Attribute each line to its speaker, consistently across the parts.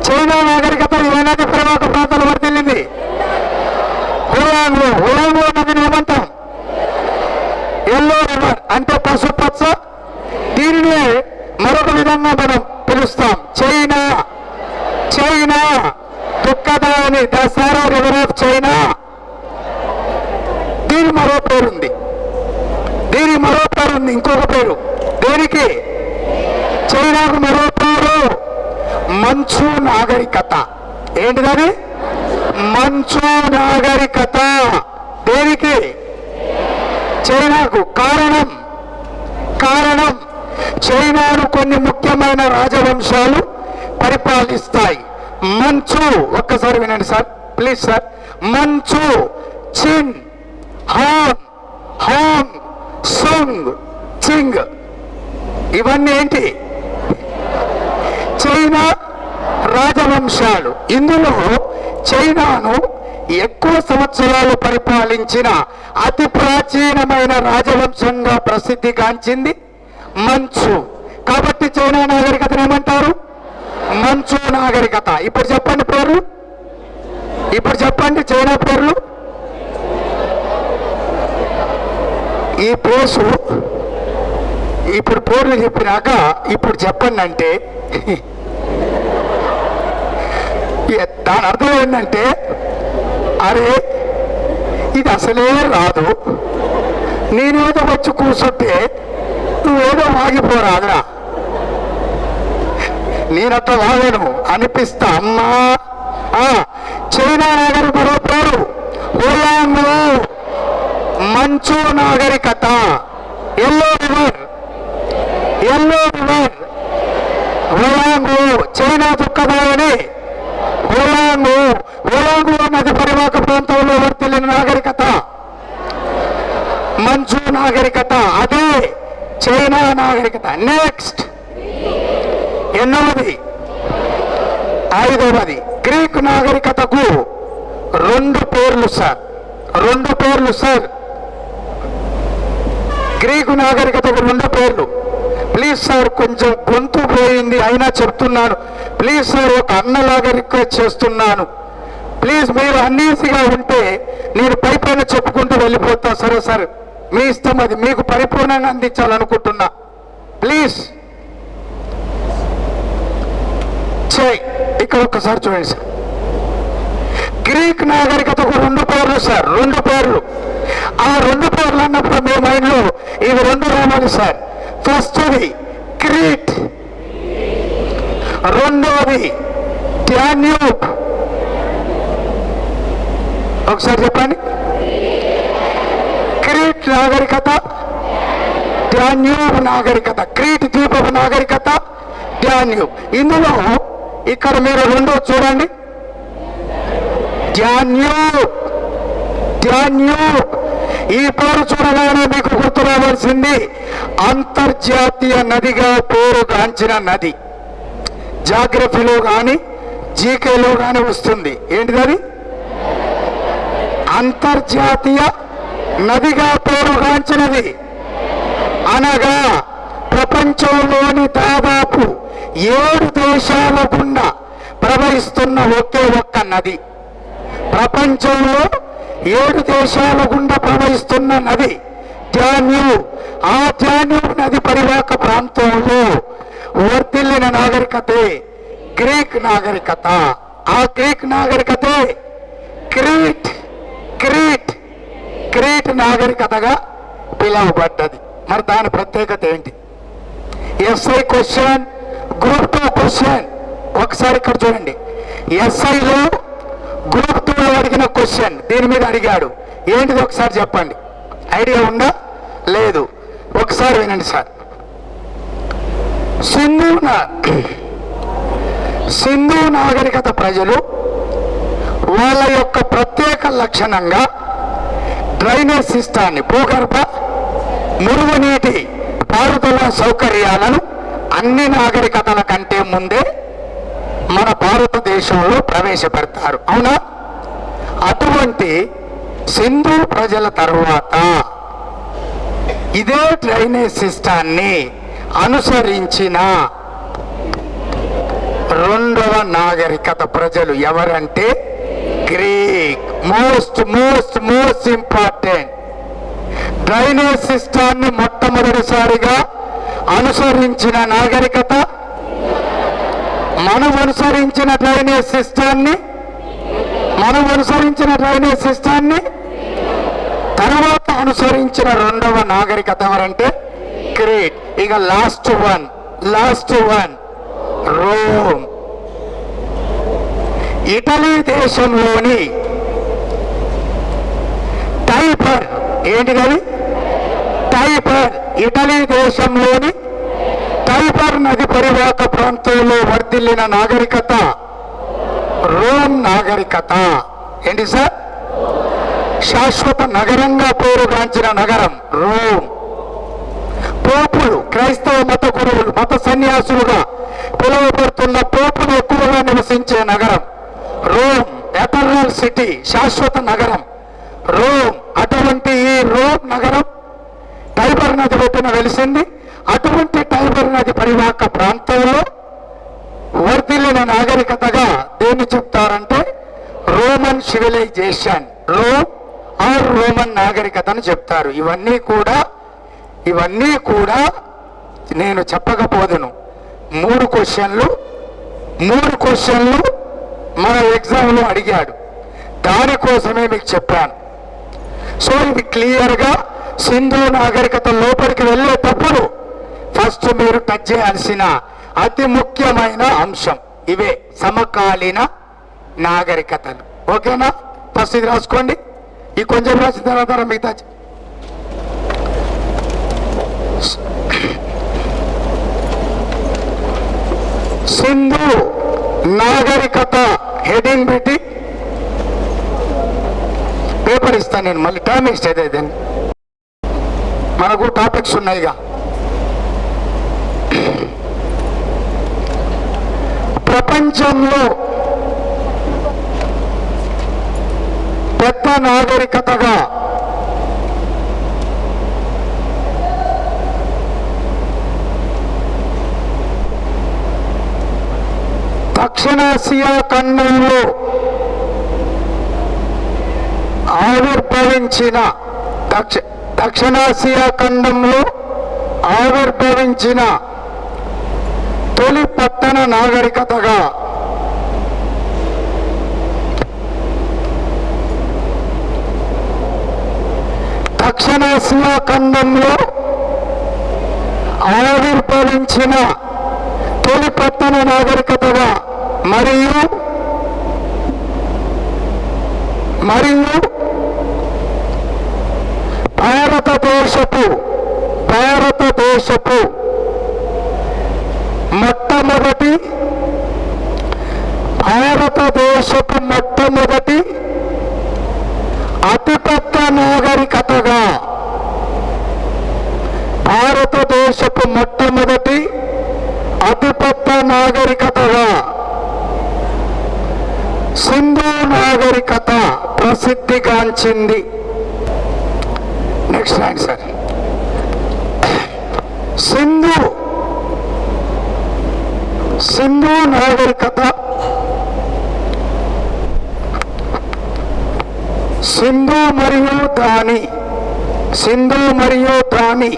Speaker 1: China నాగరికత ఏనాటి పర్వత ప్రాంతాలు వర్తిల్లింది. హులాంగ్ నదిని ఏమంటాం? ఎల్లో రివర్ అంటే పసుపచ్చ. దీనినే మరొక విధంగా మనం పిలుస్తాం చైనా. చైనా దుఃఖదాని దసరా రివర్ ఆఫ్ చైనా. దీని మరో పేరుంది. ఇంకొక పేరు దేనికి? చైనాకు మరో పేరు మంచు నాగరికత. ఏంటిదని? మంచు నాగరికత. దేనికి? చైనాకు. కారణం చైనాను కొన్ని ముఖ్యమైన రాజవంశాలు పరిపాలిస్తాయి. మంచు, ఒక్కసారి వినండి సార్ ప్లీజ్ సార్. మంచు, చిన్, హాంగ్, సుంగ్, చింగ్, ఇవన్నీ ఏంటి? చైనా రాజవంశాలు. ఇందులో చైనాను ఎక్కువ సంవత్సరాలు పరిపాలించిన అతి ప్రాచీనమైన రాజవంశంగా ప్రసిద్ధిగాంచింది మంచు. కాబట్టి చైనా నాగరికతను ఏమంటారు? మంచు నాగరికత. ఇప్పుడు చెప్పండి పేర్లు. చైనా పేర్లు. ఈ ప్లేసు ఇప్పుడు పేర్లు చెప్పినాక ఇప్పుడు చెప్పండి అంటే దాని అర్థం ఏంటంటే, అరే ఇది అసలే రాదు, నేనేదో వచ్చి కూర్చుంటే నువ్వేదో వాగిపోరాదురా, నేనట్లా వాగను అనిపిస్తా. అమ్మా చైనా నాగరిక మరో పేరు హులాంగ్, మంచు నాగరికత. ఎల్లో రివర్ హులాంగ్. చైనా దుఃఖదాయని హులాంగ్ నది పరివాహక ప్రాంతంలో వర్తిల్లిన నాగరికత మంచు నాగరికత. అదే చైనా నాగరికత. నెక్స్ట్ ఎన్నోది? 5వది గ్రీక్ నాగరికతకు 2 పేర్లు సార్. గ్రీకు నాగరికతకు 2 పేర్లు. ప్లీజ్ సార్, కొంచెం గొంతు పోయింది అయినా చెప్తున్నాను. ప్లీజ్ సార్, ఒక అన్నలాగా రిక్వెస్ట్ చేస్తున్నాను. ప్లీజ్ మీరు అన్ఈజీగా ఉంటే నేను పైపైన చెప్పుకుంటూ వెళ్ళిపోతా. సరే సార్, మీ ఇష్టం, అది మీకు పరిపూర్ణంగా అందించాలనుకుంటున్నా. ప్లీజ్ ఇక్కడ ఒక్కసారి చూడండి సార్. గ్రీక్ నాగరికతకు 2 పేర్లు సార్. 2 పేర్లు. ఆ 2 పేర్లు అన్నప్పుడు మీ మైండ్లో ఇవి 2 రావాలి సార్. ఫస్ట్ది క్రీట్, రెండవది డాన్యూబ్. ఒకసారి చెప్పండి. క్రీట్ నాగరికత, డాన్యూబ్ నాగరికత. క్రీట్ ద్వీపపు నాగరికత, డాన్యూబ్. ఇందులో ఇక్కడ మీరు 2 చూడండి. డాన్యూబ్. ఈ పేరు చూడగానే మీకు గుర్తు రావాల్సింది అంతర్జాతీయ నదిగా పేరుగాంచిన నది. జాగ్రఫీలో కానీ జీకేలో కానీ వస్తుంది. ఏంటిది? అంతర్జాతీయ నదిగా పేరుగాంచినది. అనగా ప్రపంచంలోని దాదాపు 7 దేశాల గుండా ప్రవహిస్తున్న ఒకే ఒక్క నది. ప్రపంచంలో 7 దేశాల గుండా ప్రవహిస్తున్న నది డాన్యూబ్. ఆ డాన్యూబ్ నది పరివాహక ప్రాంతంలో వర్తిల్లిన నాగరికతే గ్రీక్ నాగరికత. ఆ గ్రీక్ నాగరికతే క్రీట్ నాగరికతగా పిలువబడ్డది. మరి దాని ప్రత్యేకత ఏంటి? SI question, group 2 question. ఒకసారి ఇక్కడ చూడండి. ఎస్ఐలో గ్రూప్ 2లో అడిగిన క్వశ్చన్ దీని మీద అడిగాడు. ఏంటిది ఒకసారి చెప్పండి. ఐడియా ఉందా? లేదు. ఒకసారి వినండి సార్. సింధు నాగరికత ప్రజలు వాళ్ళ యొక్క ప్రత్యేక లక్షణంగా డ్రైనేజ్ సిస్టాన్ని, భూగర్భ మురుగునీటి పారుదల సౌకర్యాలను అన్ని నాగరికతల కంటే ముందే మన భారతదేశంలో ప్రవేశపెడతారు. అవునా? అటువంటి సింధు ప్రజల తరువాత ఇదే డ్రైనేజ్ సిస్టాన్ని అనుసరించిన రెండవ నాగరికత ప్రజలు ఎవరంటే గ్రీక్. Most important. డ్రైనేజ్ సిస్టాన్ని మొట్టమొదటిసారిగా అనుసరించిన నాగరికత, మనం అనుసరించిన డ్రైనేజ్ సిస్టాన్ని తర్వాత అనుసరించిన రెండవ నాగరికత ఎవరంటే గ్రీక్. ఇక లాస్ట్ వన్ రోమ్. ఇటలీ దేశంలోని టైబర్, ఏంటిది? టైబర్. ఇటలీ దేశంలోని టైబర్ నది పరివాహక ప్రాంతంలో వర్ధిల్లిన నాగరికత రోమ్ నాగరికత. ఏంటి సార్? శాశ్వత నగరంగా పేరుగాంచిన నగరం రోమ్. పోపులు, క్రైస్తవ మత గురువులు, మత సన్యాసులుగా పిలువబడుతున్న పోపులు ఎక్కువగా నివసించే నగరం రోమ్. ఎటర్నల్ సిటీ, శాశ్వత నగరం రోమ్. అటువంటి ఈ రోమ్ నగరం టైబర్ నది ఒడ్డున వెలిసింది. అటువంటి టైబర్ నది పరివాహక ప్రాంతంలో వర్ధిల్లిన నాగరికతగా దేన్ని చెప్తారంటే రోమన్ సివిలైజేషన్, రోమన్ నాగరికతను చెప్తారు. ఇవన్నీ కూడా నేను చెప్పకపోదును. మూడు క్వశ్చన్లు మన ఎగ్జామ్లో అడిగాడు, దానికోసమే మీకు చెప్పాను. సో ఇది క్లియర్గా సింధు నాగరికత లోపలికి వెళ్ళేటప్పుడు ఫస్ట్ మీరు టచ్ చేయాల్సిన అతి ముఖ్యమైన అంశం ఇవే, సమకాలీన నాగరికతలు. ఓకేనా? ఫస్ట్ ఇది రాసుకోండి. ఈ కొంచెం రాసిన తర్వాత మిగతా సింధు నాగరికత హెడింగ్ పెట్టి పేపర్ ఇస్తాను నేను. మళ్ళీ టైం వేస్ట్ అయితే మనకు టాపిక్స్ ఉన్నాయిగా. ప్రపంచంలో పెద్ద నాగరికతగా దక్షిణాసియా ఖండంలో ఆవిర్భవించిన తొలి పట్టణ నాగరికతగా దక్షిణాసియా ఖండంలో ఆవిర్భవించిన తొలి పట్టణ నాగరికతగా మరియు భారతదేశపు మొట్టమొదటి అతిపెద్ద నాగరికతగా సింధు నాగరికత ప్రసిద్ధిగాంచింది. Next line sir. సింధు నాగరికత సింధు మరియు దాని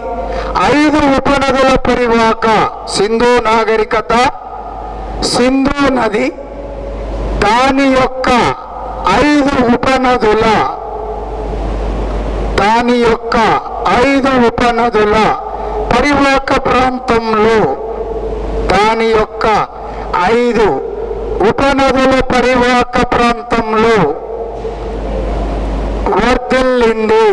Speaker 1: 5 ఉపనదుల పరివాహక సింధు నాగరికత. సింధు నది దాని యొక్క 5 ఉపనదుల పరివాహక ప్రాంతంలో వర్ధిల్లింది.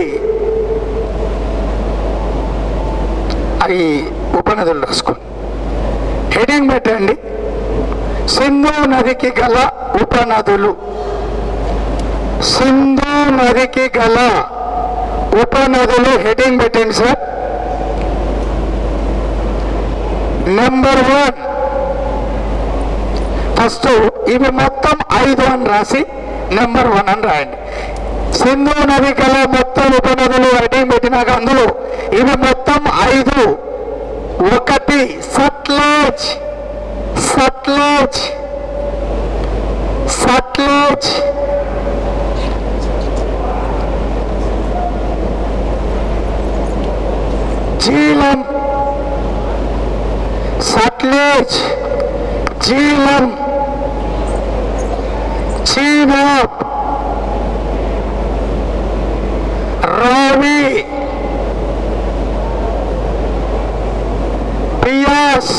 Speaker 1: అవి ఉపనదులు రాసుకోండి, హెడింగ్ పెట్టండి. సింధు నదికి గల ఉపనదులు సింధు నదికి గల ఉపనదులు హెడింగ్ పెట్టండి సార్. నెంబర్ 1 ఫస్ట్ ఇవి మొత్తం 5 అని రాసి నెంబర్ 1 అని రాయండి. సింధు నది గల మొత్తం ఉపనదులు హెడింగ్ పెట్టినాక అందులో ఇవి మొత్తం 5. 1 సట్లెజ్, సట్లెజ్, సట్లెజ్, జీలం, సట్లెజ్, జీలం, చీనాబ్, రావి, బియాస్,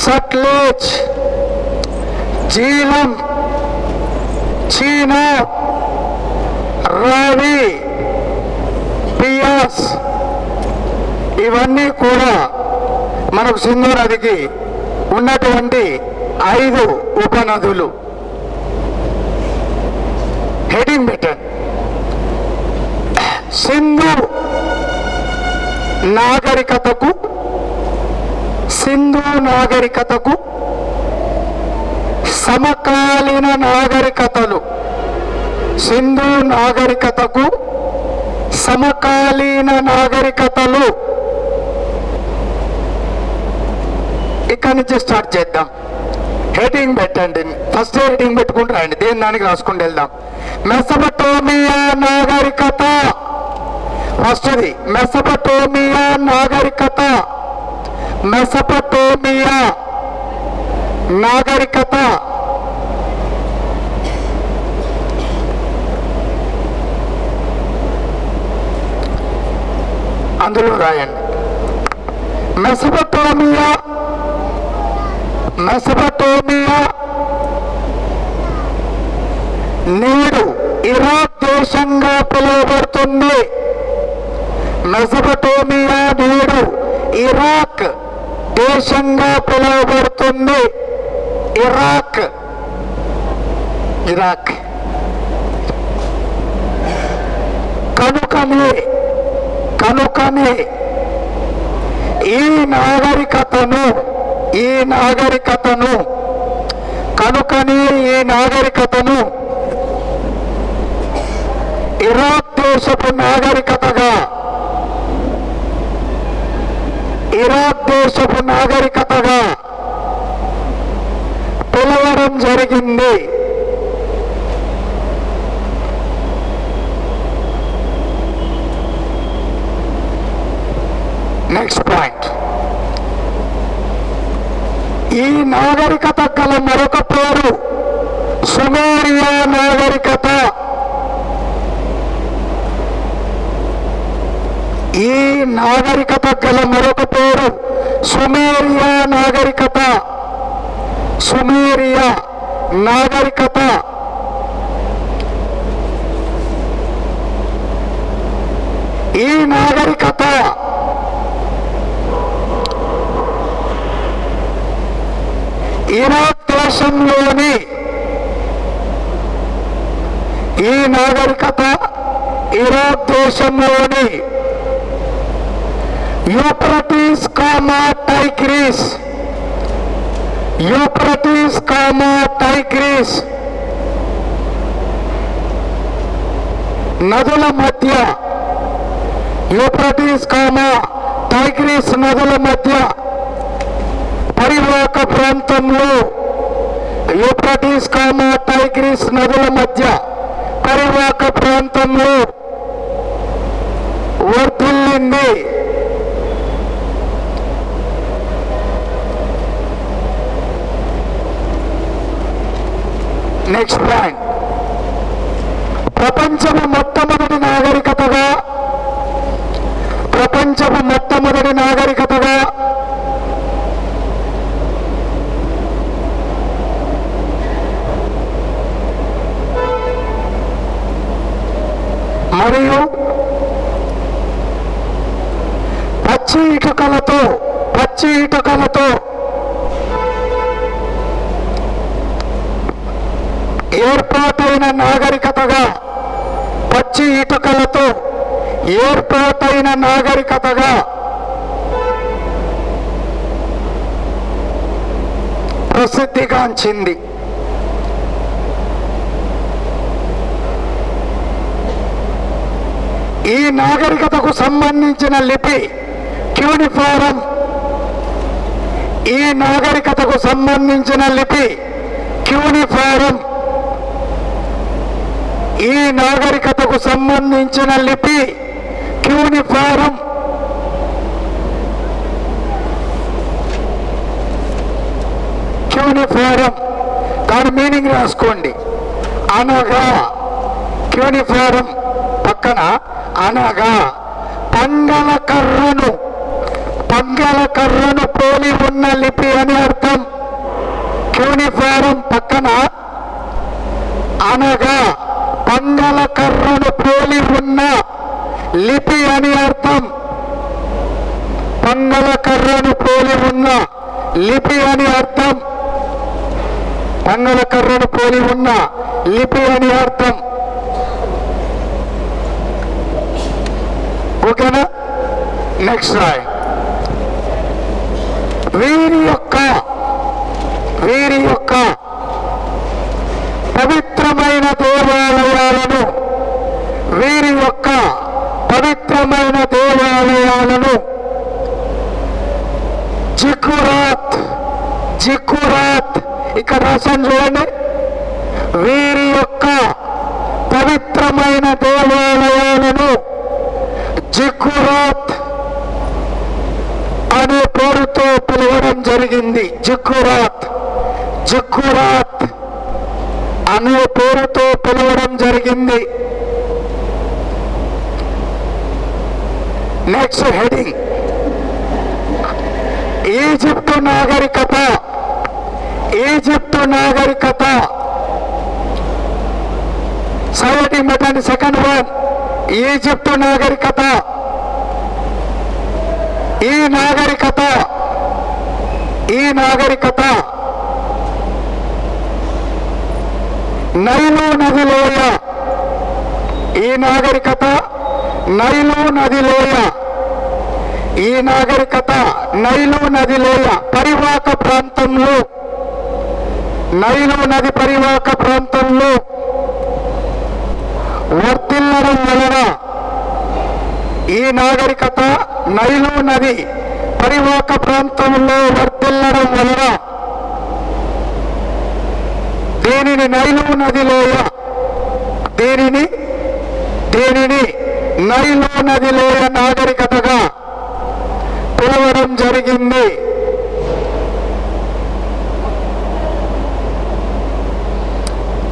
Speaker 1: సట్లెజ్, జీలం, చీనాబ్, రావి, బియాస్ ఇవన్నీ కూడా మనకు సింధు నదికి ఉన్నటువంటి 5 ఉపనదులు. హెడింగ్ పెట్టండి. సింధు నాగరికతకు, సింధు నాగరికతకు సమకాలీన నాగరికతలు, సింధు నాగరికతకు సమకాలీన నాగరికతలు. ఇక్కడి నుంచి స్టార్ట్ చేద్దాం. హెడింగ్ పెట్టండి. ఫస్ట్ హెడింగ్ పెట్టుకుంటూ రాయండి, దేని దానికి రాసుకుంటూ వెళ్దాం. మెసొపొటేమియా నాగరికత. ఫస్ట్ది మెసొపొటేమియా నాగరికత, మెసొపొటేమియా నాగరికత. అందులో రాయండి మెసొపొటేమియా, మెసొపొటేమియా నేడు ఇరాక్ దేశంగా పిలువబడుతుంది. మెసొపొటేమియా నేడు ఇరాక్ దేశంగా పిలువబడుతుంది. Iraq, Iraq. కనుకనే, కనుకనే ఈ నాగరికతను, ఈ నాగరికతను, కనుకనే ఈ నాగరికతను ఇరాక్ దేశపు నాగరికతగా, ఇరాక్ దేశపు నాగరికతగా పిలవడం జరిగింది. Next point. ఈ నాగరికత గల మరొక పేరు సుమేరియా నాగరికత. ఈ నాగరికత గల మరొక పేరు సుమేరియా నాగరికత. సుమేరియా నాగరికత. ఈ నాగరికత ఇరాక్ దేశంలోని, ఈ నాగరికత ఇరాక్ దేశంలోని Euphrates comma Tigris, Euphrates comma Tigris నదుల మధ్య, యూఫ్రటీస్ కామా టైగ్రీస్ నదుల మధ్య పరివాహక ప్రాంతంలో, యూఫ్రటీస్ కామా టైగ్రీస్ నదుల మధ్య పరివాహక ప్రాంతంలో వర్ధిల్లింది. Next point. ప్రపంచపు మొట్టమొదటి నాగరికతగా, ప్రపంచపు మొట్టమొదటి నాగరికతగా మరియు పచ్చి ఇటుకలతో, పచ్చి ఇటుకలతో ఏర్పాటైన నాగరికతగా, పచ్చి ఇటుకలతో ఏర్పాటైన నాగరికతగా ప్రసిద్ధిగాంచింది. ఈ నాగరికతకు సంబంధించిన లిపి క్యూనిఫారం. ఈ నాగరికతకు సంబంధించిన లిపి క్యూనిఫారం. ఈ నాగరికతకు సంబంధించిన లిపి క్యూనిఫారం. క్యూనిఫారం దాని మీనింగ్ రాసుకోండి. అనగా క్యూనిఫారం పక్కన అనగా పంగల కర్రను పోలి ఉన్న లిపి అని అర్థం. క్యూనిఫారం పక్కన అనగా పంగల కర్రను పోలి ఉన్న లిపి అని అర్థం. పంగల కర్రను పోలి ఉన్న లిపి అని అర్థం. పంగల కర్రను పోలి ఉన్న లిపి అని అర్థం. ఓకేనా? నెక్స్ట్ రాయ్. వీరి యొక్క పవిత్రమైన దేవాలయాలను జిక్కురాత్ ఇక్కడ రాశాను చూడండి. వీరి యొక్క పవిత్రమైన దేవాలయాలను జిక్కురాత్ అనే పేరుతో పిలవడం జరిగింది. జిక్కురాత్ అనే పేరుతో పిలవడం జరిగింది. నెక్స్ట్ హెడింగ్, ఈజిప్టు నాగరికత. సైలెంట్ పెట్టండి. సెకండ్ వన్, ఈజిప్టు నాగరికత. ఈ నాగరికత నైలు నది లోయ. ఈ నాగరికత నైలు నది లోయ. ఈ నాగరికత నైలు నది లోయ పరివాహక ప్రాంతంలో, నైలు నది పరివాహక ప్రాంతంలో వర్ధిల్లడం వలన, ఈ నాగరికత నైలు నది పరివాహక ప్రాంతంలో వర్ధిల్లడం వలన దీనిని నైలు నది లోయ, దీనిని నైలు నది లోయ నాగరికతగా పిలవడం జరిగింది.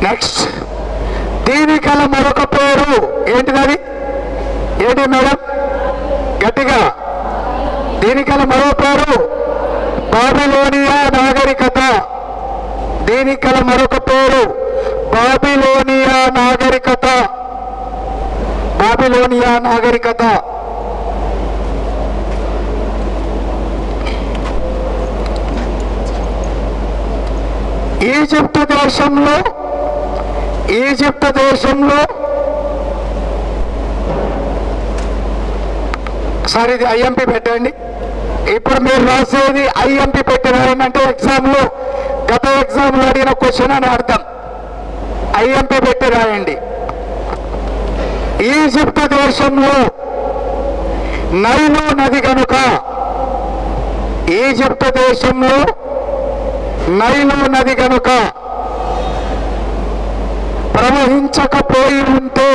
Speaker 1: నెక్స్ట్, దీనికి గల మరొక పేరు ఏంటిది? ఏంటి మేడం? గట్టిగా. దీనికి గల మరో పేరు బాబిలోనియా నాగరికత. దీనికి గల మరొక పేరు బాబిలోనియా నాగరికత. బాబిలోనియా నాగరికత. ఈజిప్టు దేశంలో సార్ ఇది ఐఎంపీ పెట్టండి. ఇప్పుడు మీరు రాసేది ఐఎంపీ పెట్టి రాయండి. ఎగ్జామ్లో గత ఎగ్జామ్లో అడిగిన క్వశ్చన్ అని అర్థం. ఐఎంపీ పెట్టి రాయండి. ఈజిప్టు దేశంలో నైలు నది కనుక, ఈజిప్టు దేశంలో నైలు నది కనుక ప్రవహించకపోయి ఉంటే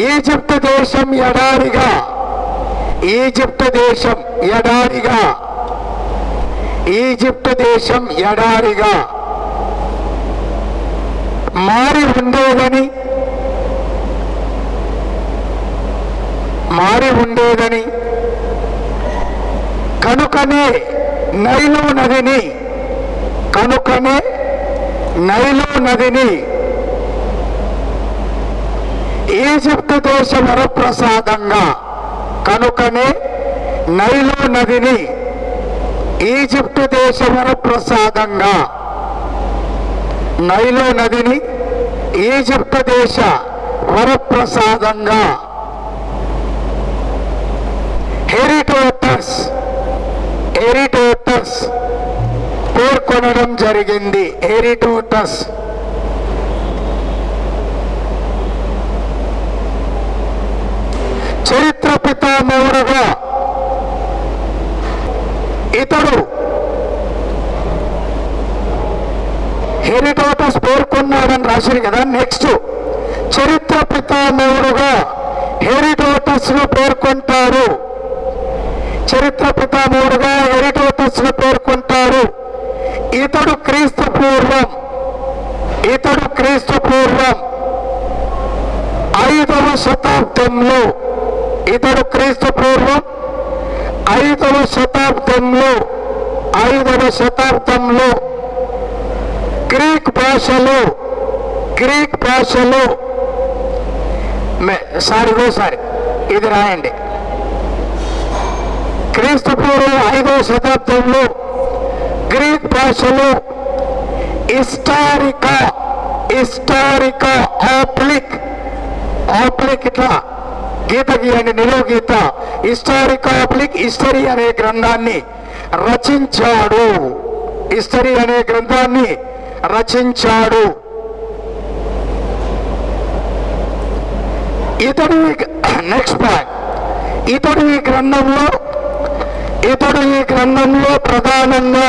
Speaker 1: ఈజిప్టు దేశం ఎడారిగా మారి ఉండేదని కనుకనే నైలు నదిని ఈజిప్టు దేశ వరప్రసాదంగా, కనుకనే నైలు నదిని ఈజిప్టు దేశ వరప్రసాదంగా నైలు నదిని ఈజిప్టు దేశ వరప్రసాదంగా హెరిటోటస్ పేర్కొనడం జరిగింది. హెరిటోటస్ చరిత్ర పితామహుడుగా ఇతడు హెరిటోటస్ పేర్కొన్నాడని రాశారు కదా. నెక్స్ట్ చరిత్ర పితామహుడుగా హెరిటోటస్ ను పేర్కొంటారు. చరిత్ర పితామహుడుగా హెరిటోటస్ ను పేర్కొంటారు. ఇతడు క్రీస్తు పూర్వం 5వ శతాబ్దంలో ఇతడు క్రీస్తు పూర్వం 5వ శతాబ్దంలో గ్రీక్ భాషలో సారి ఇది రాయండి. క్రీస్తు పూర్వం 5వ శతాబ్దంలో గ్రీక్ భాషలో హిస్టారికా ఆప్లిక్ ఇట్లా గీత గీయండి, నిలువు గీత. హిస్టారికా ఆప్లిక్ హిస్టరీ అనే గ్రంథాన్ని రచించాడు. ఇతడు నెక్స్ట్ పాయింట్, ఇతడు ఈ గ్రంథంలో ప్రధానంగా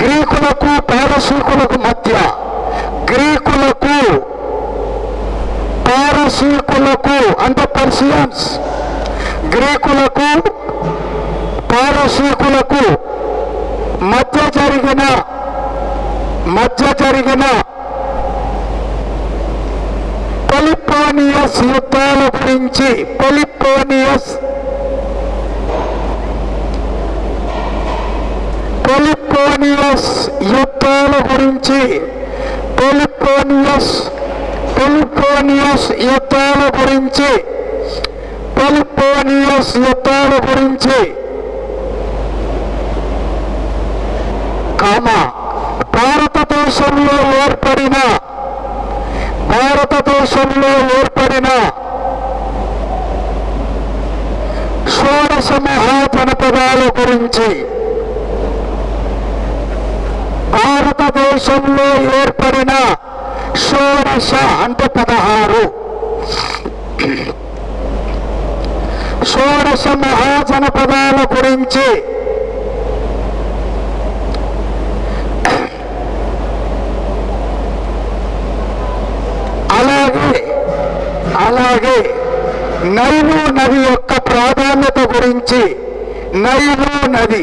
Speaker 1: గ్రీకులకు పారసీకులకు మధ్య అంటే పర్షియన్స్, గ్రీకులకు పారసీకులకు మధ్య జరిగిన పెలిపోనియస్ యుద్ధాల గురించి పెలిపోనియస్ యుద్ధాల గురించి భారతదేశంలో ఏర్పడిన షోడశ మహాజనపదాల గురించి భారతదేశంలో ఏర్పడిన షోడశ అంటే 16 షోడశ మహాజనపదాల గురించి అలాగే నైలు నది యొక్క ప్రాధాన్యత గురించి నైలు నది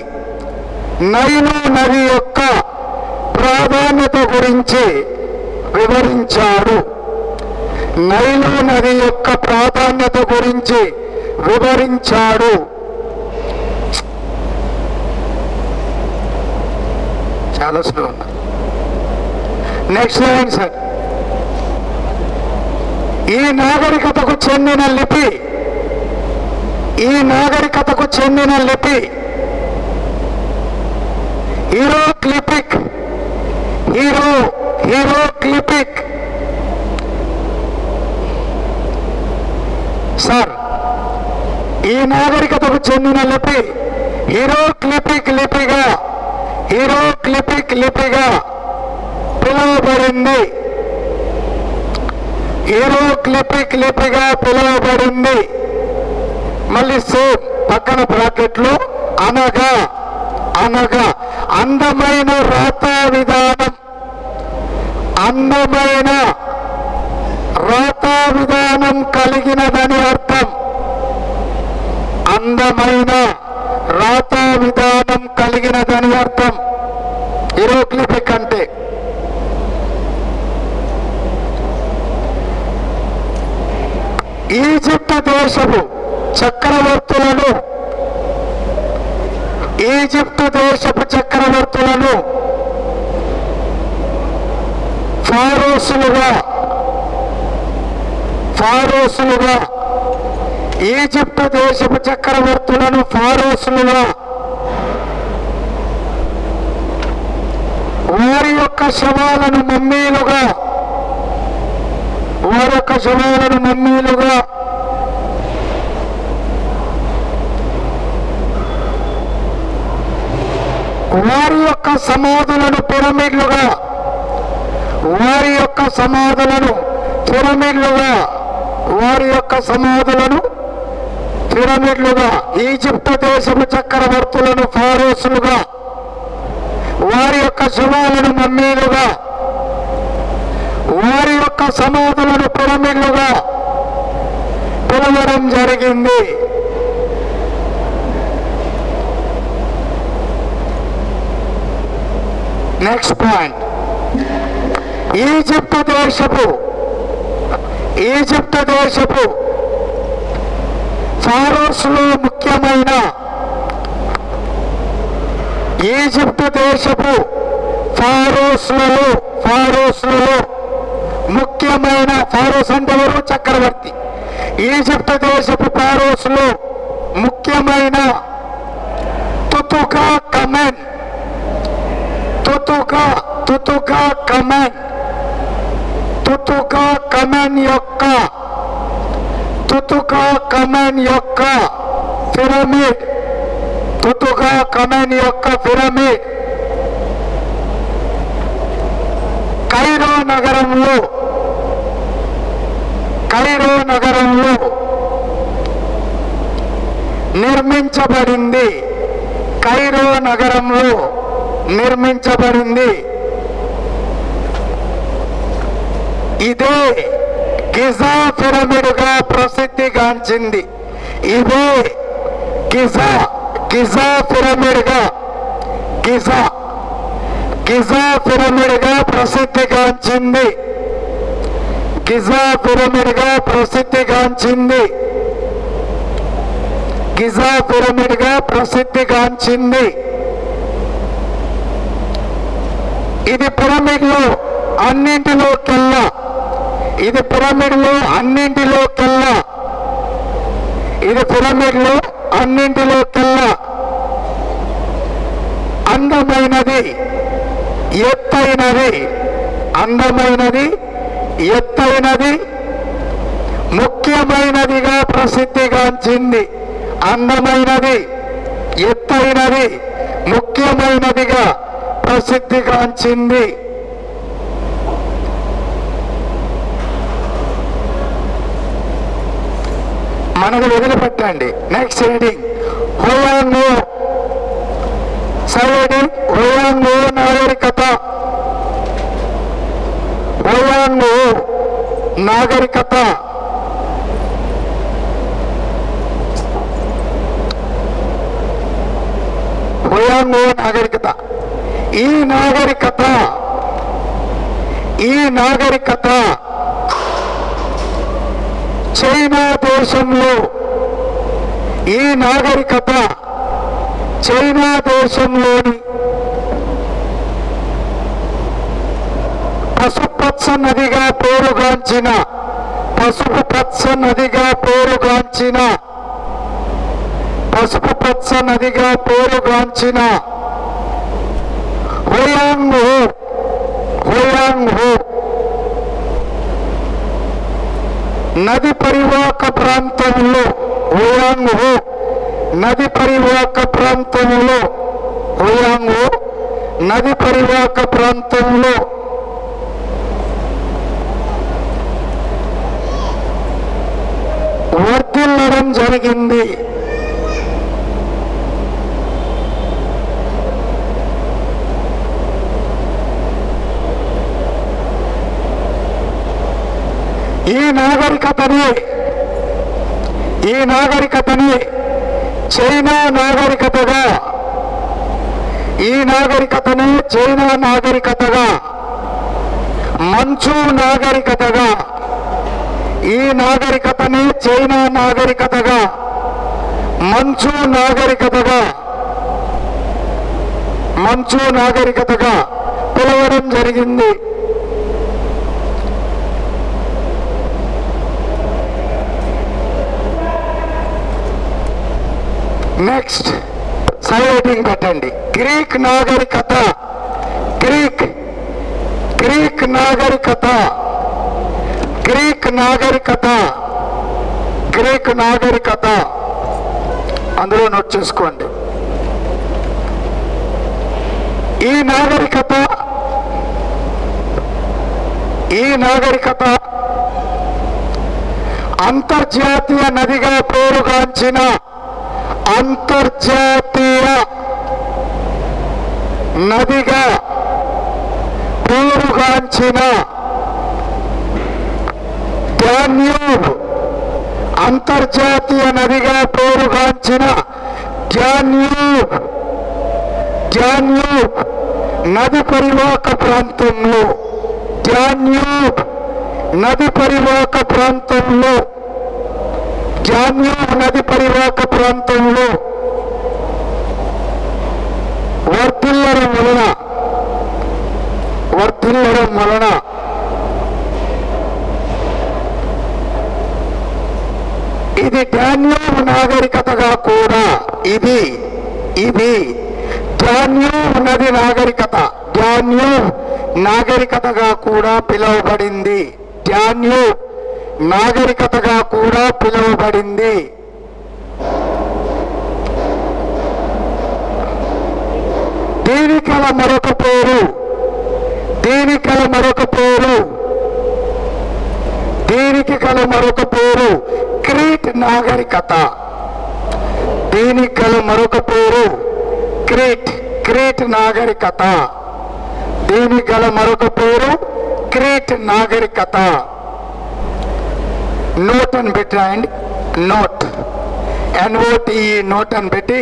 Speaker 1: యొక్క ప్రాధాన్యత గురించి వివరించాడు. నైలు నది యొక్క ప్రాధాన్యత గురించి వివరించాడు. చాలా స్లో ఉన్నా. Next line sir. ఈ నాగరికతకు చెందిన లిపి హీరోగ్లిఫిక్ సార్. ఈ నాగరికతకు చెందిన లిపి హీరోగ్లిఫిక్ లిపిగా పిలువబడింది. మళ్ళీ సేమ్ పక్కన బ్రాకెట్లు అనగా అందమైన రాతా విధానం కలిగినదని అర్థం. అందమైన రాతా విధానం కలిగినదని అర్థం హీరోగ్లిఫిక్ అంటే. ఈజిప్టు దేశపు చక్రవర్తులను ఫారోసులుగా, ఈజిప్టు దేశపు చక్రవర్తులను ఫారోసులుగా, వారి యొక్క శవాలను మమ్మీలుగా, వారి యొక్క శవాలను మమ్మీలుగా, వారి యొక్క సమాధులను పిరమిడ్లుగా, వారి యొక్క సమాధులను పిరమిడ్లుగా, వారి యొక్క సమాధులను పిరమిడ్లుగా, ఈజిప్టు దేశపు చక్రవర్తులను ఫారోసులుగా, వారి యొక్క శవాలను మమ్మీలుగా, వారి యొక్క సమాధులను పిరమిడ్లుగా పిలవడం జరిగింది. నెక్స్ట్ పాయింట్, ఈజిప్టు దేశపు ఫారోస్లో ముఖ్యమైన, ఈజిప్టు దేశపు ఫారోస్లలో ముఖ్యమైన, ఫారోస్ అంటే ఎవరు? చక్రవర్తి. ఈజిప్టు దేశపు ఫారోస్లో ముఖ్యమైన తుతుకా కమెన్ యొక్క పిరమిడ్, తుతుకా కమెన్ యొక్క పిరమిడ్ కైరో నగరంలో నిర్మించబడింది. కైరో నగరంలో నిర్మించబడింది. ఇదే గిజా పిరమిడ్గా ప్రసిద్ధిగాంచింది. ఇదే గిజా పిరమిడ్గా ప్రసిద్ధిగాంచింది. గిజా పిరమిడ్గా ప్రసిద్ధిగాంచింది. ఇది పిరమిడ్లో అన్నింటిలోకెల్లా అందమైనది, ఎత్తైనది, ముఖ్యమైనదిగా ప్రసిద్ధిగాంచింది. అందమైనది, ఎత్తైనది, ముఖ్యమైనదిగా ప్రసిద్ధిగాంచింది. మనకు వదిలిపెట్టండి. నెక్స్ట్ హెడింగ్, హోయాంగో నాగరికత. హోయాంగో నాగరికత ఈ నాగరికత చైనా దేశంలోని పసుపచ్చ నదిగా పేరుగాంచిన హోయాంగో నది పరివాహక ప్రాంతంలో వర్ధిల్లడం జరిగింది. ఈ నాగరికతని చైనా నాగరికతగా, మంచు నాగరికతగా, మంచు నాగరికతగా పిలవడం జరిగింది. నెక్స్ట్ సైలైటింగ్ పెట్టండి. గ్రీక్ నాగరికత, గ్రీక్ నాగరికత, గ్రీక్ నాగరికత, గ్రీక్ నాగరికత అందులో నోట్ చేసుకోండి. ఈ నాగరికత అంతర్జాతీయ నదిగా పేరుగాంచిన అంతర్జాతీయ నదిగా పేరుగాంచిన డాన్యూబ్, అంతర్జాతీయ నదిగా పేరుగాంచిన డాన్యూబ్ నది పరివాహక ప్రాంతంలో, డాన్యూబ్ నది పరివాహక ప్రాంతంలో, డాన్యూబ్ నది పరివాహక ప్రాంతంలో వర్ధిల్లడం వలన ఇది డాన్యూబ్ నాగరికతగా కూడా, ఇది డాన్యూబ్ నది నాగరికత, డాన్యూబ్ నాగరికతగా కూడా పిలువబడింది. డాన్యూబ్ నాగరికతగా కూడా పిలువబడింది. దీనికి గల మరొక పేరు క్రీట్ నాగరికత. దీనికి గల మరొక పేరు క్రీట్ నాగరికత. దీనికి గల మరొక పేరు క్రీట్ నాగరికత. నోట్ అని పెట్టి రాయండి. నోట్, NOTE నోట్ అని పెట్టి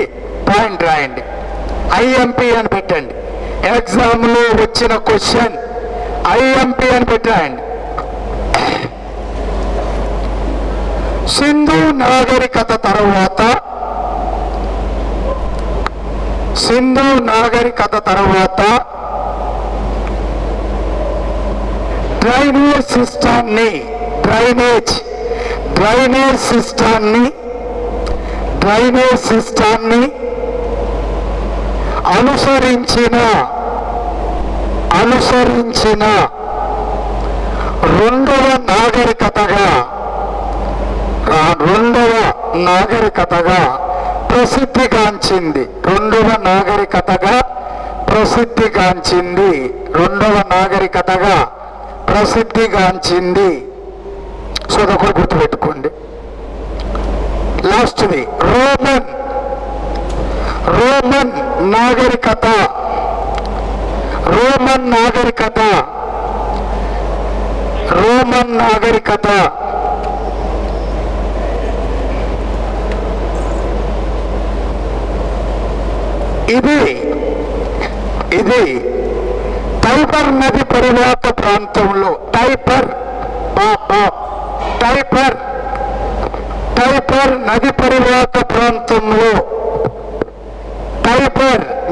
Speaker 1: పాయింట్ రాయండి. IMP అని పెట్టండి. ఎగ్జామ్లో వచ్చిన క్వశ్చన్ IMP అని పెట్టి రాయండి. సింధు నాగరికత తర్వాత డ్రైనేజ్ సిస్టాన్ని అనుసరించిన రెండవ నాగరికతగా ప్రసిద్ధిగాంచింది. రెండవ నాగరికతగా ప్రసిద్ధిగాంచింది. సో అదొకటి గుర్తుపెట్టుకోండి. లాస్ట్ది రోమన్ నాగరికత ఇది టైపర్ నది పరివాహక ప్రాంతంలో, టైపర్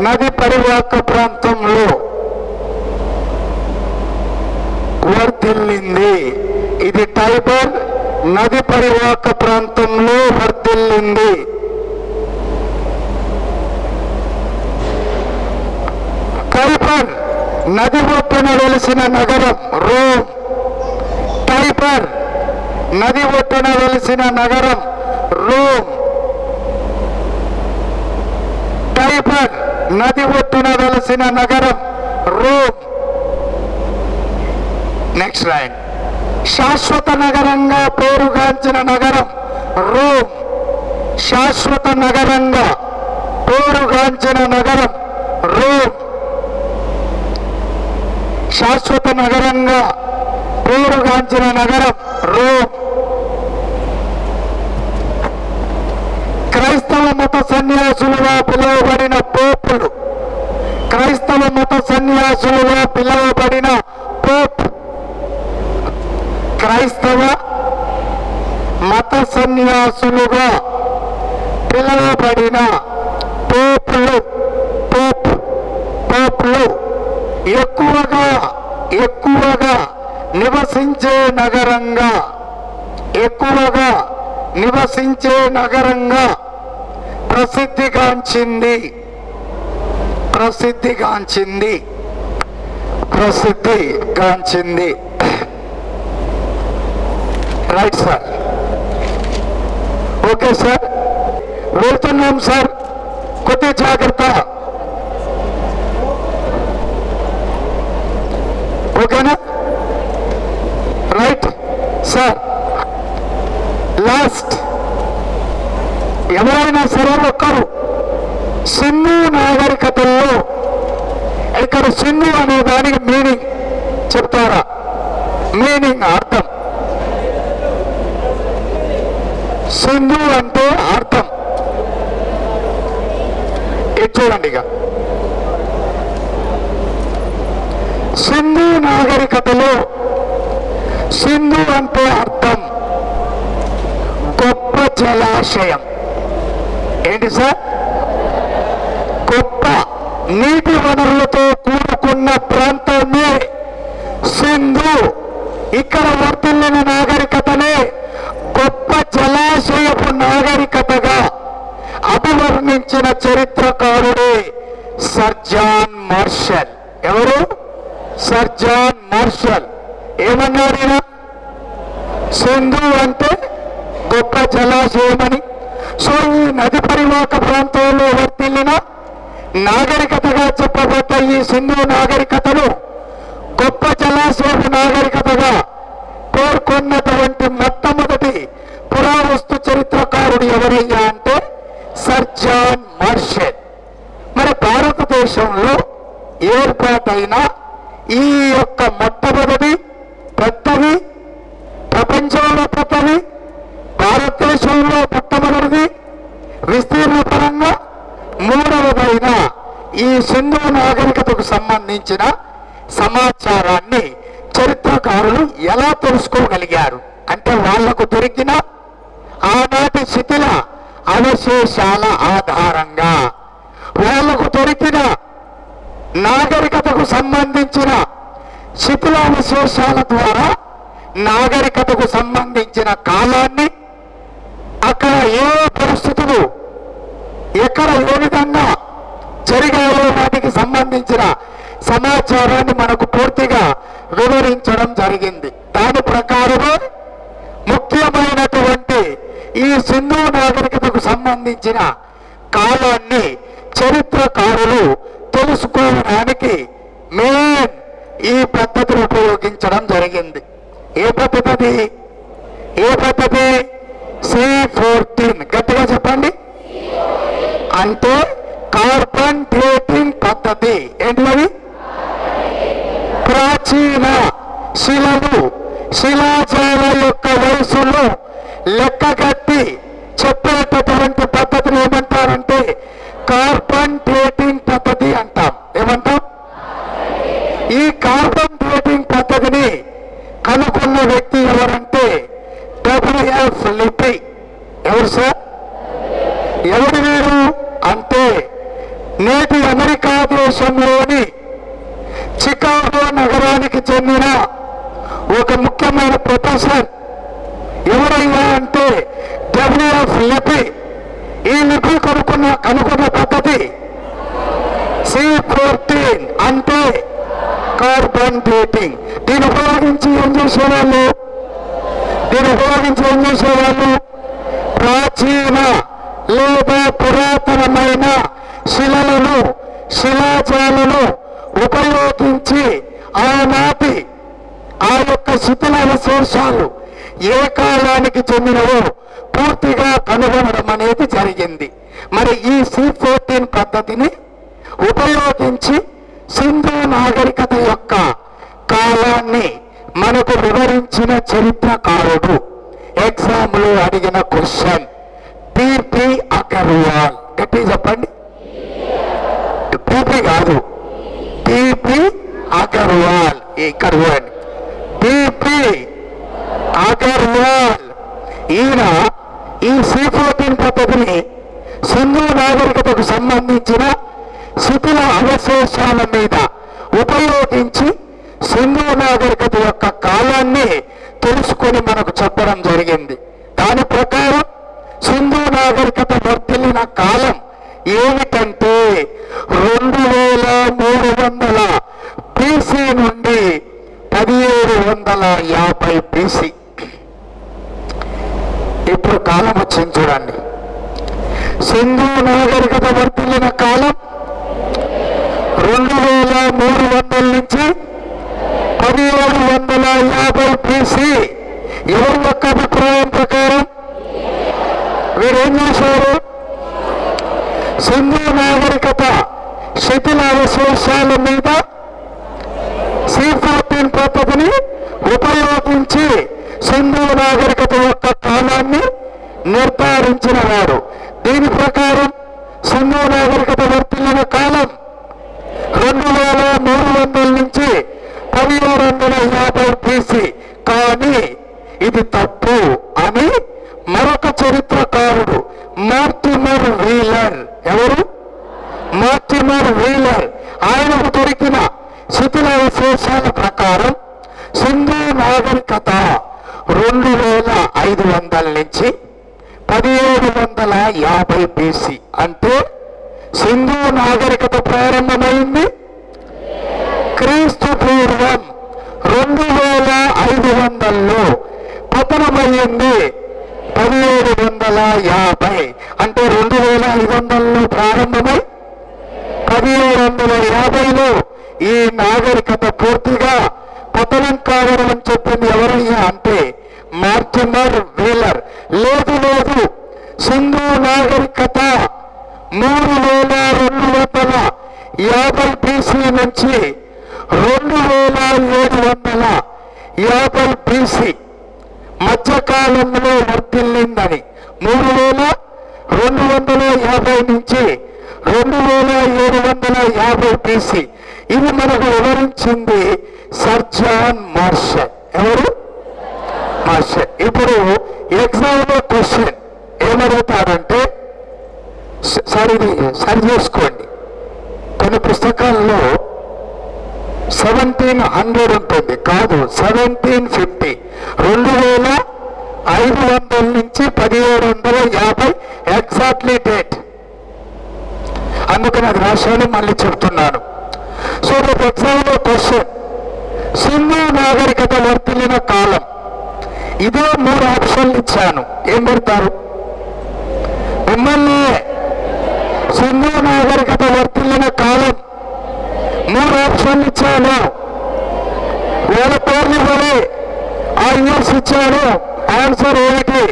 Speaker 1: నది పరివాహక ప్రాంతంలో వర్ధిల్లింది. ఇది టైబర్ నది పరివాహక ప్రాంతంలో వర్ధిల్లింది. టైబర్ నది ఒడ్డున వెలిసిన నగరం రోమ్. టైబర్ నది ఒడ్డున వెలిసిన నగరం రోమ్. టైబర్ నది ఒడ్డున వెలిసిన నగరం రోమ్. Next line. శాశ్వత నగరంగా పేరుగాంచిన నగరం రోమ్. శాశ్వత నగరంగా పేరుగాంచిన నగరం రోమ్. శాశ్వత నగరంగా పేరుగాంచిన నగరం రోమ్. క్రైస్తవ మత సన్యాసులుగా పిలువబడిన పోపులు, క్రైస్తవ మత సన్యాసులుగా పిలువబడిన పోప్, క్రైస్తవ మత సన్యాసులుగా పిలువబడిన పోపులు ఎక్కువగా నివసించే నగరంగా ప్రసిద్ధిగాంచింది ప్రసిద్ధిగాంచింది ప్రసిద్ధిగాంచింది. రైట్ సార్, ఓకే సార్, వెళ్తున్నాం సార్, కొద్ది జాగ్రత్త. ఓకేనా? Right sir. లాస్ట్ ఎవరైనా సరే ఒక్కరు సింధు నాగరికతల్లో ఇక్కడ సింధు అనే దానికి మీనింగ్ చెప్తారా? మీనింగ్, అర్థం. సింధు అంటే అర్థం ఇది చూడండి. ఇక సింధు నాగరికతలో సింధు అంటే అర్థం గొప్ప జలాశయం. ఏంటి సార్? గొప్ప నీటి వనరులతో కూడుకున్న ప్రాంతాన్ని సింధు. ఇక్కడ వర్తిల్లిన నాగరికతనే గొప్ప జలాశయపు నాగరికతగా అభివర్ణించిన చరిత్రకారుడే సర్ జాన్ మార్షల్. ఎవరు? Sir John Marshall. ఏమన్నారు ఈయన? సింధు అంటే గొప్ప జలాశయమని. సో ఈ నది పరివాహక ప్రాంతంలో వర్తిల్లిన నాగరికతగా చెప్పబడ్డ ఈ సింధు నాగరికతను గొప్ప జలాశయపు నాగరికతగా పేర్కొన్నటువంటి మొట్టమొదటి పురావస్తు చరిత్రకారుడు ఎవరయ్యా అంటే సర్ జాన్ మార్షల్. మరి భారతదేశంలో ఏర్పాటైన ఈ యొక్క మొట్టమొదటి పెద్దది, ప్రపంచంలో పెద్దది, భారతదేశంలో మొట్టమొదటిది, విస్తీర్ణ పరంగా మూడవదైన ఈ సింధు నాగరికతకు సంబంధించిన సమాచారాన్ని చరిత్రకారులు ఎలా తెలుసుకోగలిగారు అంటే వాళ్లకు దొరికిన ఆనాటి శిథిల అవశేషాల ఆధారంగా, వాళ్లకు దొరికిన నాగరికతకు సంబంధించిన శిథిలావశేషాల ద్వారా నాగరికతకు సంబంధించిన కాలాన్ని, అక్కడ ఏ పరిస్థితులు ఎక్కడ ఏ విధంగా జరిగాయో వాటికి సంబంధించిన సమాచారాన్ని మనకు పూర్తిగా వివరించడం జరిగింది. దాని ప్రకారమే ముఖ్యమైనటువంటి ఈ సింధు నాగరికతకు సంబంధించిన కాలాన్ని చరిత్రకారులు తెలుసుకోవడానికి మెయిన్ ఈ పద్ధతిని ఉపయోగించడం జరిగింది. ఏ పద్ధతి? ఏ పద్ధతి? C14. గట్టిగా చెప్పండి. అంటే కార్బన్ డేటింగ్ పద్ధతి. ఏంటి? ప్రాచీన శిలలు, శిలాజాల యొక్క వయసును లెక్కగట్టి చెప్పేటటువంటి పద్ధతిని ఏమంటారంటే కార్బన్ డేటింగ్ పద్ధతి అంటాం. ఏమంటాం? ఈ కార్బన్ డేటింగ్ పద్ధతిని కనుక్కున్న వ్యక్తి ఎవరంటే WF లిపి. ఎవరు సార్? ఎవరు వీరు అంటే నేటి అమెరికా దేశంలోని చికాగో నగరానికి చెందిన ఒక ముఖ్యమైన ప్రొఫెసర్. ఎవరయ్యా అంటే WF లిపి. ఈ లిపి కనుక్కున్న పద్ధతి C14 అంటే కార్బన్ డేటింగ్. దీన్ని ఉపయోగించి ఏం చేసేవాళ్ళు? ప్రాచీన లేదా పురాతనమైన శిలలను, శిలాజాలను ఉపయోగించి ఆనాటి ఆ యొక్క శిథిలావశేషాలు ఏ కాలానికి చెందినవో పూర్తిగా కనుగొనడం అనేది జరిగింది. మరి ఈ C14 పద్ధతిని ఉపయోగించి సింధు నాగరికత యొక్క కాలాన్ని మనకు వివరించిన చరిత్రకారుడు ఎగ్జామ్ లో అడిగిన క్వశ్చన్ పిపి అగర్వాల్. గట్టి చెప్పండి. పిపి కాదు, పిపి అగర్వాల్. ఇక్కడ పిపి అగర్వాల్. ఈయన ఈ C14 పద్ధతిని సింధు నాగరికతకు సంబంధించిన శిథిల అవశేషాల మీద ఉపయోగించి సింధు నాగరికత యొక్క కాలాన్ని తెలుసుకొని మనకు చెప్పడం జరిగింది. దాని ప్రకారం సింధు నాగరికత వర్తిల్లిన వర్తిల్లిన కాలం ఏమిటంటే 2300 బీసీ నుండి 1750 బీసీ. ఇప్పుడు కాలం వచ్చింది చూడండి. సింధు నాగరికత వర్తిల్లిన కాలం 2300 నుంచి 1750 బీసీ. ఎవరి యొక్క అభిప్రాయం ప్రకారం వీరేం చేశారు? సింధు నాగరికత శిథిలావశేషాల మీద C14 పద్ధతిని ఉపయోగించి సింధు నాగరికత యొక్క కాలాన్ని నిర్ధారించిన వారు. దీని ప్రకారం సింధు నాగరికత వర్తిల్లిన కాలం 2300 నుంచి 1750 బీసీ. కానీ ఇది తప్పు అని మరొక చరిత్రకారుడు మార్టిమర్ వీలర్, ఎవరు? మార్టిమర్ వీలర్, ఆయనకు దొరికిన శిథిలావశేషాల ప్రకారం సింధు నాగరికత 2500 నుంచి 1750 బీసీ. అంటే సింధు నాగరికత ప్రారంభమైంది క్రీస్తు పూర్వం 2500లో, పతనమైంది 1750. అంటే 2500లో ప్రారంభమై 1750లో ఈ నాగరికత పూర్తిగా పతనం కావడం అని చెప్పింది ఎవరయ్యా అంటే మార్టిమర్ వీలర్. లేదు, సింధు నాగరికత 3250 బీసీ నుంచి 2750 బీసీ మధ్యకాలంలో వర్తిల్లిందని, 3250 నుంచి 2750 బీసీ. ఇది మనకు వివరించింది సర్ జాన్ మార్షల్. ఎవరు? మార్షల్. ఇప్పుడు ఎగ్జామ్ లో క్వశ్చన్ ఏమడుగుతాడంటే, ఇది సరి చేసుకోండి, కొన్ని పుస్తకాల్లో 1700 ఉంటుంది, కాదు 1750. 2500 నుంచి 1750 ఎగ్జాక్ట్లీ డేట్. అందుకని అది రాశాను, మళ్ళీ చెప్తున్నాను. సో రేపు ఎగ్జామ్లో క్వశ్చన్ సింధు నాగరికత వర్తిల్లిన కాలం, ఇదే 3 ఆప్షన్లు ఇచ్చాను. ఏం పెడతారు? మిమ్మల్ని సింధు నాగరికత వర్తిల్లిన కాలం 3 ఆప్షన్లు ఇచ్చాను. వాళ్ళ పేర్లు ఇవ్వాలి, ఆ ఇయర్స్ ఇచ్చాను. ఆన్సర్ ఏమిటి?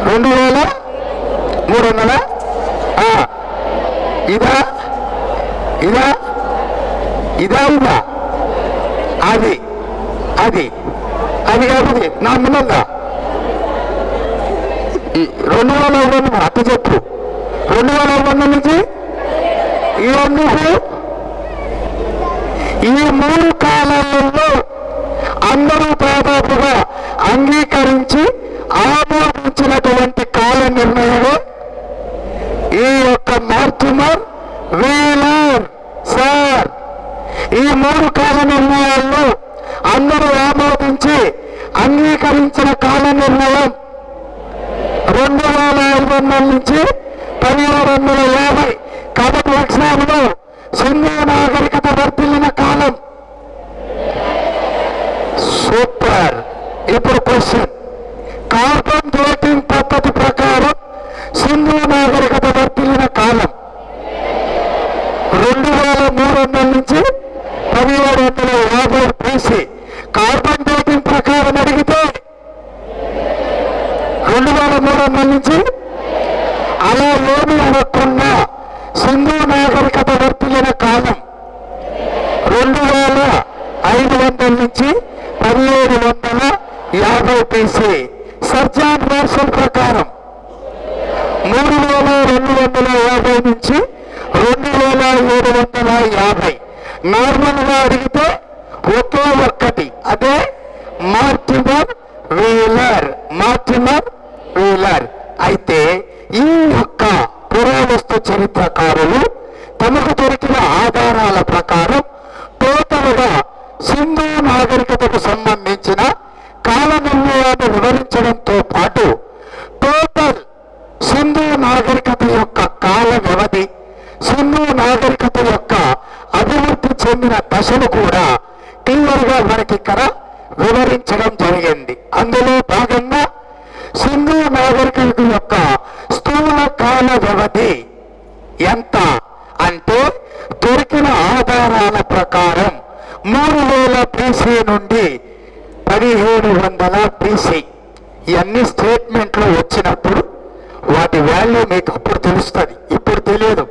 Speaker 1: 2300. ఇదా ఇదా ఇదా ఇదా అది అది అది కాదు, నా మిన్నల్లా 2000 అట్టు చెప్పు. 2000 నుంచి ఎందుకు? ఈ 3 కాలాలలో అందరూ దాదాపుగా అంగీకరించి ఆమోదించినటువంటి కాల నిర్ణయమే ఈ యొక్క మార్టిమర్ వీలర్. సార్, ఈ 3 కాల నిర్ణయాల్లో అందరూ ఆమోదించి అంగీకరించిన కాల నిర్ణయం 2500 నుంచి 1750. కాబట్టి ఎగ్జామ్లో సింధు నాగరికత వర్తిల్లిన కాలం. సూపర్. ఇప్పుడు క్వశ్చన్, కార్బన్ డేటింగ్ పద్ధతి ప్రకారం సింధు నాగరికత వర్తిల్లిన కాలం 2300 నుంచి 1750 బీసీ. కార్బన్ డేటింగ్ ప్రకారం అడిగితే 2300 నుంచి అలా ఏమి అడగకుండా సింధు నాగరికత వర్తిల్లిన కాలం 2500 నుంచి 1750 బీసీ. సర్ జాన్ మార్షల్ ప్రకారం 3250 నుంచి 2750. నార్మల్ గా అడిగితే ఒకే ఒక్కటి, అదే మార్టిమర్ వీలర్. Mortimer wheeler. అయితే ఈ యొక్క పురావస్తు చరిత్రకారులు తమకు దొరికిన ఆధారాల ప్రకారం టోటల్గా సింధు నాగరికతకు సంబంధించిన కాల నిర్ణయాన్ని వివరించడంతో పాటు టోటల్ దశను కూడా క్లియర్గా మనకి ఇక్కడ వివరించడం జరిగింది. అందులో భాగంగా సింధు నాగరికత యొక్క స్థూల కాల వ్యవధి ఎంత అంటే దొరికిన ఆధారాల ప్రకారం 3000 BC నుండి 1700 BC. ఇవన్నీ స్టేట్మెంట్లు వచ్చినప్పుడు వాటి వాల్యూ మీకు అప్పుడు తెలుస్తుంది, ఇప్పుడు తెలియదు.